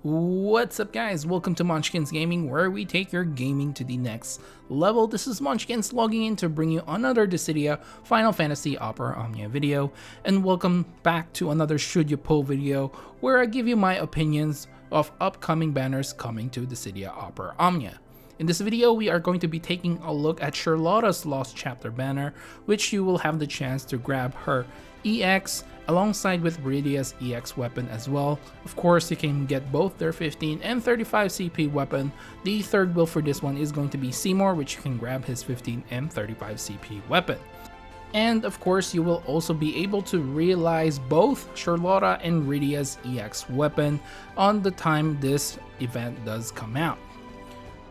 What's up guys, welcome to Munchkins Gaming, where we take your gaming to the next level. This is Munchkins logging in to bring you another Dissidia Final Fantasy Opera Omnia video, and welcome back to another Should You Pull video, where I give you my opinions of upcoming banners coming to Dissidia Opera Omnia. In this video, we are going to be taking a look at Sherlotta'S Lost Chapter banner, which you will have the chance to grab her EX alongside with Rydia's EX weapon as well. Of course, you can get both their 15 and 35 CP weapon. The third build for this one is going to be Seymour, which you can grab his 15 and 35 CP weapon. And of course, you will also be able to realize both Sherlotta and Rydia's EX weapon on the time this event does come out.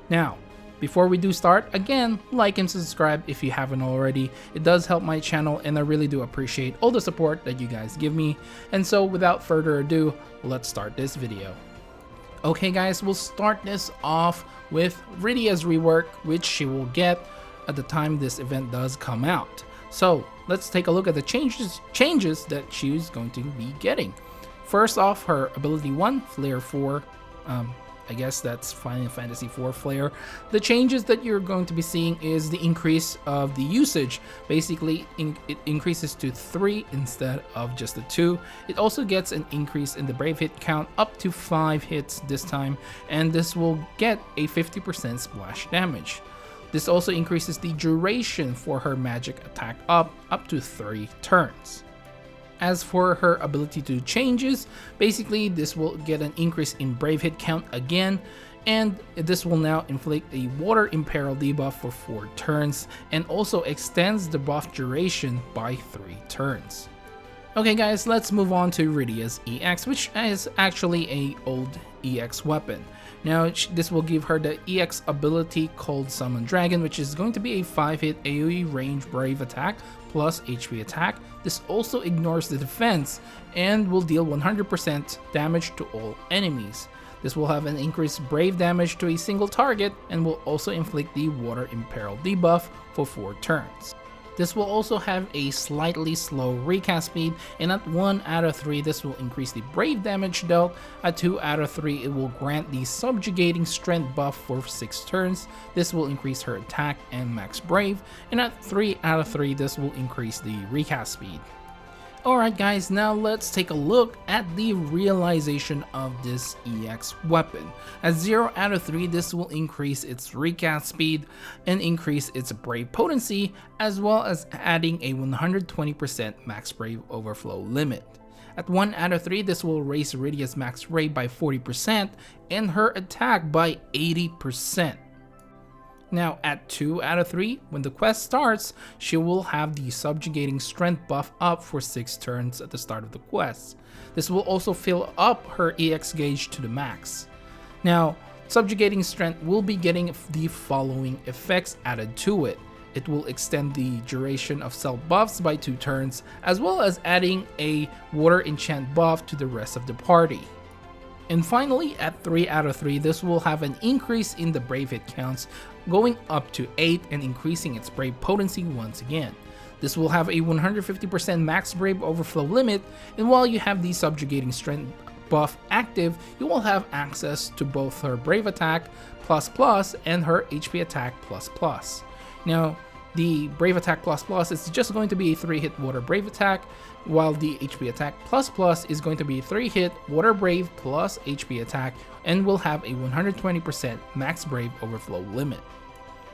Now, before we do start, again, like and subscribe if you haven't already. It does help my channel and I really do appreciate all the support that you guys give me. And so without further ado, let's start this video. Okay guys, we'll start this off with Rydia's rework, which she will get at the time this event does come out. So let's take a look at the changes that she's going to be getting. First off, her ability 1, Flare 4, I guess that's Final Fantasy IV Flare. The changes that you're going to be seeing is the increase of the usage. Basically, it increases to 3 instead of just the 2. It also gets an increase in the brave hit count up to 5 hits this time, and this will get a 50% splash damage. This also increases the duration for her magic attack up to 3 turns. As for her ability to changes, basically this will get an increase in brave hit count again, and this will now inflict a water imperil debuff for 4 turns and also extends the buff duration by 3 turns. Okay guys, let's move on to Rydia's EX, which is actually a old EX weapon. Now this will give her the EX ability called Summon Dragon, which is going to be a 5-hit AoE range brave attack plus HP attack. This also ignores the defense and will deal 100% damage to all enemies. This will have an increased brave damage to a single target and will also inflict the water imperil debuff for 4 turns. This will also have a slightly slow recast speed, and at 1 out of 3 this will increase the brave damage dealt. At 2 out of 3 it will grant the subjugating strength buff for 6 turns. This will increase her attack and max brave, and at 3 out of 3 this will increase the recast speed. Alright guys, now let's take a look at the realization of this EX weapon. At 0 out of 3 this will increase its recast speed and increase its brave potency, as well as adding a 120% max brave overflow limit. At 1 out of 3 this will raise Rydia's max brave by 40% and her attack by 80%. Now at 2 out of 3, when the quest starts, she will have the subjugating strength buff up for 6 turns at the start of the quest. This will also fill up her EX gauge to the max. Now, subjugating strength will be getting the following effects added to it. It will extend the duration of self buffs by 2 turns, as well as adding a water enchant buff to the rest of the party. And finally, at 3 out of 3, this will have an increase in the brave hit counts, going up to 8 and increasing its brave potency once again. This will have a 150% max brave overflow limit, and while you have the subjugating strength buff active, you will have access to both her brave attack ++ and her HP attack ++. Now, the brave attack ++ is just going to be a 3-hit water brave attack, while the HP attack ++ is going to be 3-hit water brave plus HP attack and will have a 120% max brave overflow limit.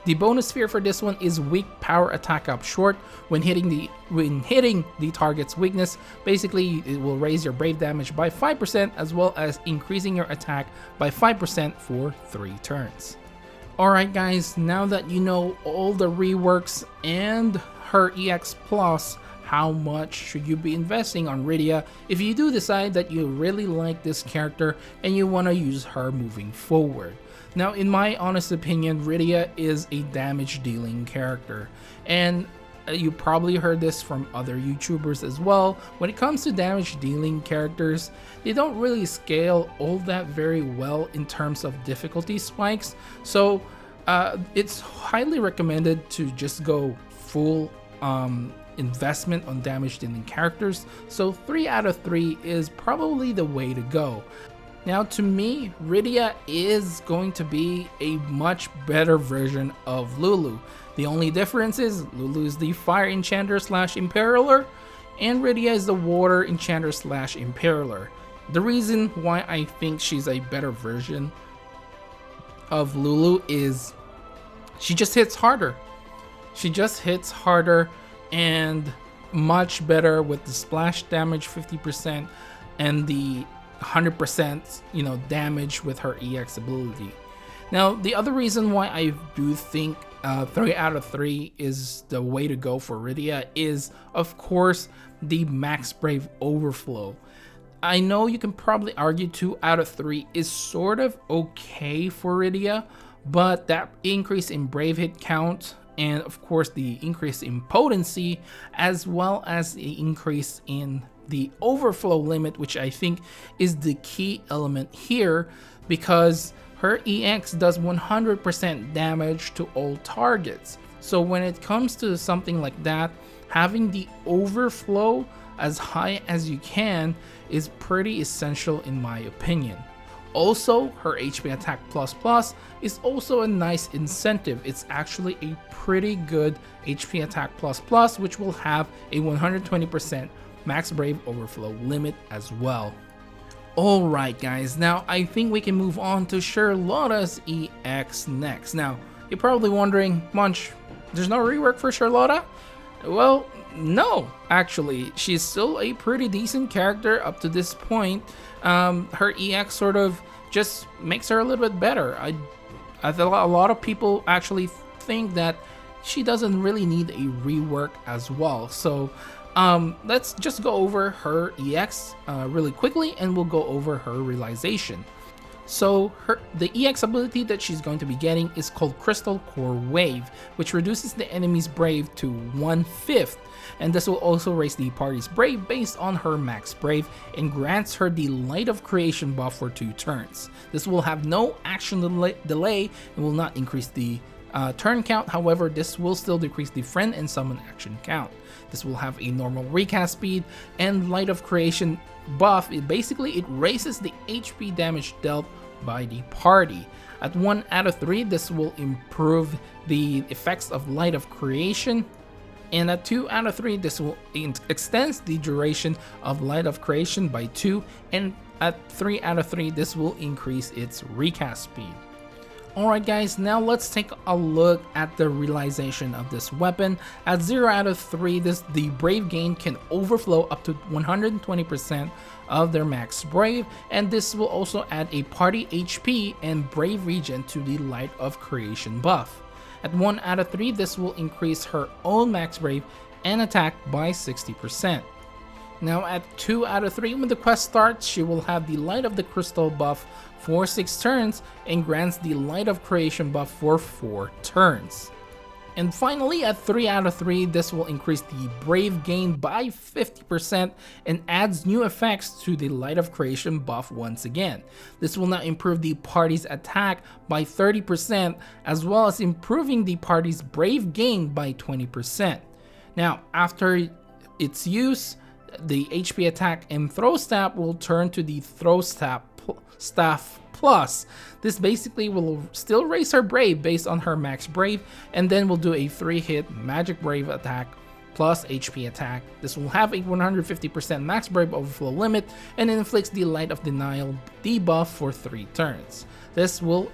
The bonus sphere for this one is weak power attack up short. When hitting the target's weakness, basically it will raise your brave damage by 5% as well as increasing your attack by 5% for 3 turns. Alright guys, now that you know all the reworks and her EX plus, how much should you be investing on Rydia if you do decide that you really like this character and you want to use her moving forward? Now, in my honest opinion, Rydia is a damage dealing character, and you probably heard this from other YouTubers as well. When it comes to damage dealing characters, they don't really scale all that very well in terms of difficulty spikes, so it's highly recommended to just go full investment on damage dealing characters. So 3 out of 3 is probably the way to go. Now to me, Rydia is going to be a much better version of Lulu. The only difference is Lulu is the Fire Enchanter slash Imperialer, and Rydia is the Water Enchanter slash Imperialer. The reason why I think she's a better version of Lulu is she just hits harder. She just hits harder and much better with the splash damage 50% and the 100% damage with her EX ability. Now the other reason why I do think 3 out of 3 is the way to go for Rydia is, of course, the Max Brave overflow. I know you can probably argue 2 out of 3 is sort of okay for Rydia, but that increase in Brave hit count and of course the increase in potency, as well as the increase in the overflow limit, which I think is the key element here, because her EX does 100% damage to all targets. So when it comes to something like that, having the overflow as high as you can is pretty essential in my opinion. Also, her HP attack plus is also a nice incentive. It's actually a pretty good HP attack plus, which will have a 120% Max Brave overflow limit as well. Alright guys, now I think we can move on to Sherlotta'S EX next. Now, you're probably wondering, Munch, there's no rework for Sherlotta? Well, no, actually, she's still a pretty decent character up to this point. Her EX sort of just makes her a little bit better. I thought a lot of people actually think that she doesn't really need a rework as well. So let's just go over her EX really quickly, and we'll go over her realization. So the EX ability that she's going to be getting is called Crystal Core Wave, which reduces the enemy's Brave to 1/5, and this will also raise the party's Brave based on her max Brave and grants her the Light of Creation buff for 2 turns. This will have no action delay and will not increase the turn count. However, this will still decrease the friend and summon action count. This will have a normal recast speed and Light of Creation buff. Basically, it raises the HP damage dealt by the party. At 1 out of 3, this will improve the effects of Light of Creation, and at 2 out of 3, this will extends the duration of Light of Creation by 2, and at 3 out of 3, this will increase its recast speed. Alright guys, now let's take a look at the realization of this weapon. At 0 out of 3, the Brave gain can overflow up to 120% of their max Brave, and this will also add a party HP and Brave regen to the Light of Creation buff. At 1 out of 3, this will increase her own max Brave and attack by 60%. Now at 2 out of 3, when the quest starts, she will have the Light of the Crystal buff for 6 turns and grants the Light of Creation buff for 4 turns. And finally, at 3 out of 3, this will increase the Brave gain by 50% and adds new effects to the Light of Creation buff once again. This will now improve the party's attack by 30%, as well as improving the party's Brave gain by 20%. Now, after its use, the HP attack and throw staff will turn to the throw staff plus. This basically will still raise her Brave based on her max Brave, and then we'll do a 3-hit magic Brave attack plus HP attack. This will have a 150% max Brave overflow limit and inflicts the Light of Denial debuff for 3 turns. This will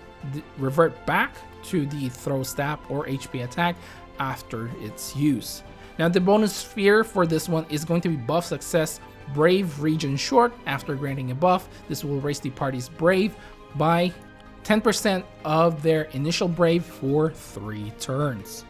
revert back to the throw staff or HP attack after its use. Now the bonus sphere for this one is going to be buff success Brave regen short. After granting a buff, this will raise the party's Brave by 10% of their initial Brave for 3 turns.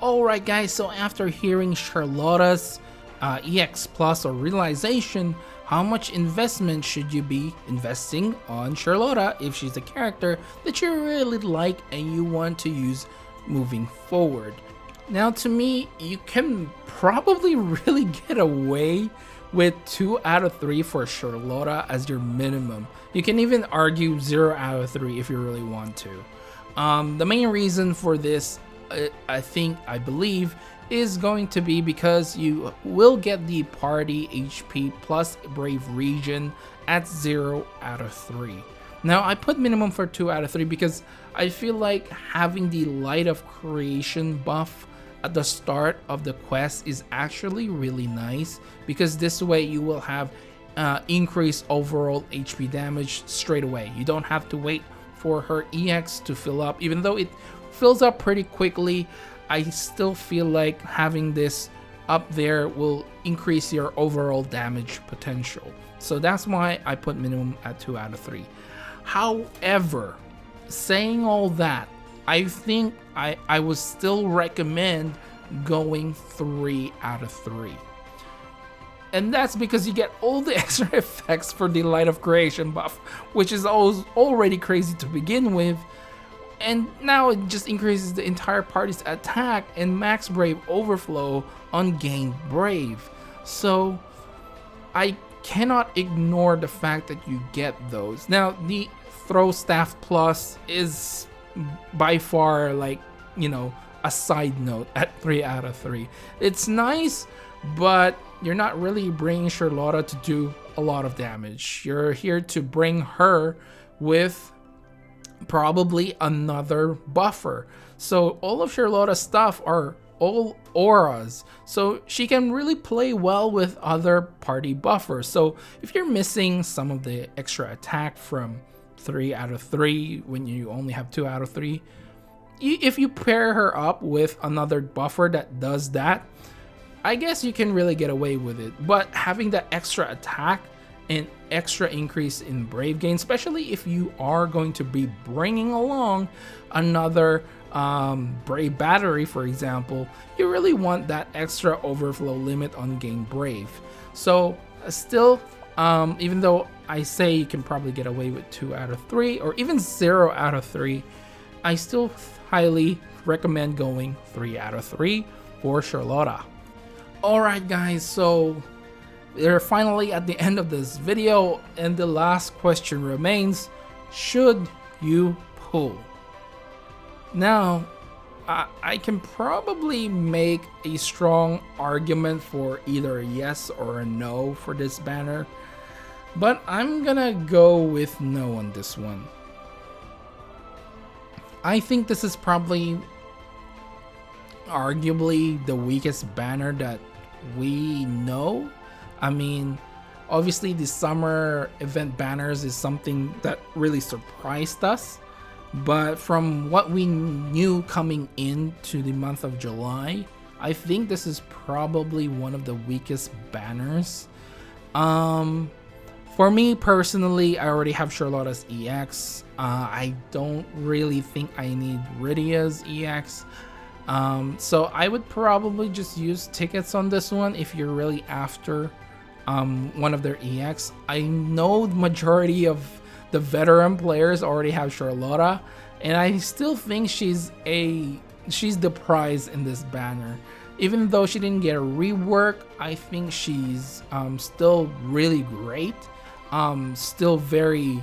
Alright guys, so after hearing Sherlotta'S EX Plus or realization, how much investment should you be investing on Sherlotta if she's a character that you really like and you want to use moving forward? Now to me, you can probably really get away with 2 out of 3 for Sherlotta as your minimum. You can even argue 0 out of 3 if you really want to. The main reason for this, I believe, is going to be because you will get the party HP plus Brave region at 0 out of 3. Now I put minimum for 2 out of 3 because I feel like having the Light of Creation buff at the start of the quest is actually really nice, because this way you will have increased overall HP damage straight away. You don't have to wait for her EX to fill up. Even though it fills up pretty quickly, I still feel like having this up there will increase your overall damage potential. So that's why I put minimum at 2 out of 3. However, saying all that, I think I would still recommend going 3 out of 3. And that's because you get all the extra effects for the Light of Creation buff, which is already crazy to begin with. And now it just increases the entire party's attack and max Brave overflow on gained Brave. So I cannot ignore the fact that you get those. Now the Throw Staff Plus is by far, like, you know, a side note at 3 out of 3. It's nice, but you're not really bringing Sherlotta to do a lot of damage. You're here to bring her with probably another buffer. So all of Sherlotta's stuff are all auras, so she can really play well with other party buffers. So if you're missing some of the extra attack from 3 out of 3 when you only have 2 out of 3, if you pair her up with another buffer that does that, I guess you can really get away with it. But having that extra attack and extra increase in Brave gain, especially if you are going to be bringing along another Brave battery, for example, you really want that extra overflow limit on gain Brave. So still, even though I say you can probably get away with 2 out of 3 or even 0 out of 3, I still highly recommend going 3 out of 3 for Sherlotta. Alright guys, so we're finally at the end of this video, and the last question remains: should you pull? Now, I can probably make a strong argument for either a yes or a no for this banner, but I'm gonna go with no on this one. I think this is probably arguably the weakest banner that we know. I mean, obviously the summer event banners is something that really surprised us, but from what we knew coming into the month of July, I think this is probably one of the weakest banners. For me personally, I already have Sherlotta'S EX. I don't really think I need Rydia's EX. So I would probably just use tickets on this one if you're really after one of their EX. I know the majority of the veteran players already have Sherlotta, and I still think she's the prize in this banner. Even though she didn't get a rework, I think she's still really great. Still very,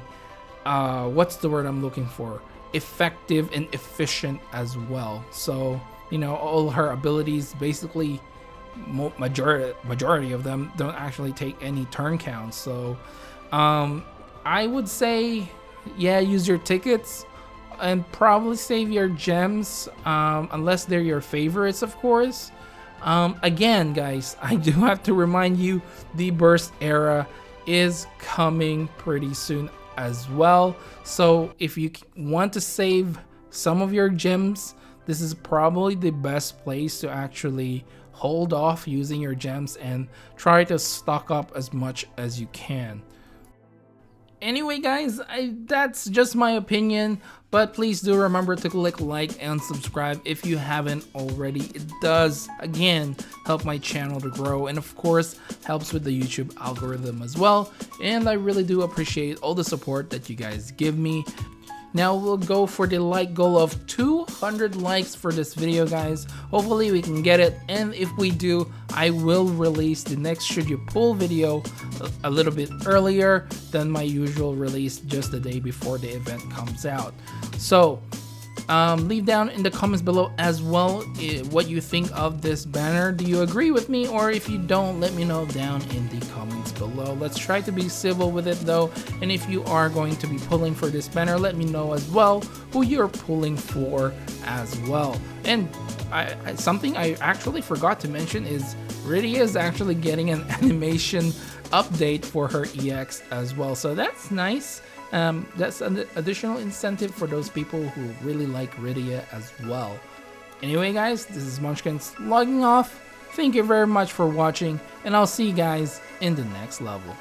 what's the word I'm looking for? Effective and efficient as well. So, you know, all her abilities, basically majority of them don't actually take any turn counts. So I would say, yeah, use your tickets and probably save your gems, unless they're your favorites, of course. Again, guys, I do have to remind you, the burst era is coming pretty soon as well. So if you want to save some of your gems, this is probably the best place to actually hold off using your gems and try to stock up as much as you can. Anyway guys, that's just my opinion, but please do remember to click like and subscribe if you haven't already. It does, again, help my channel to grow, and of course helps with the YouTube algorithm as well, and I really do appreciate all the support that you guys give me. Now we'll go for the like goal of 200 likes for this video, guys. Hopefully we can get it, and if we do, I will release the next Should You Pull video a little bit earlier than my usual release, just the day before the event comes out. So Leave down in the comments below as well what you think of this banner. Do you agree with me? Or if you don't, let me know down in the comments below. Let's try to be civil with it though, and if you are going to be pulling for this banner, let me know as well who you're pulling for as well. And something I actually forgot to mention is Rydia is actually getting an animation update for her EX as well, so that's nice. That's an additional incentive for those people who really like Rydia as well. Anyway guys, this is Munchkins logging off. Thank you very much for watching, and I'll see you guys in the next level.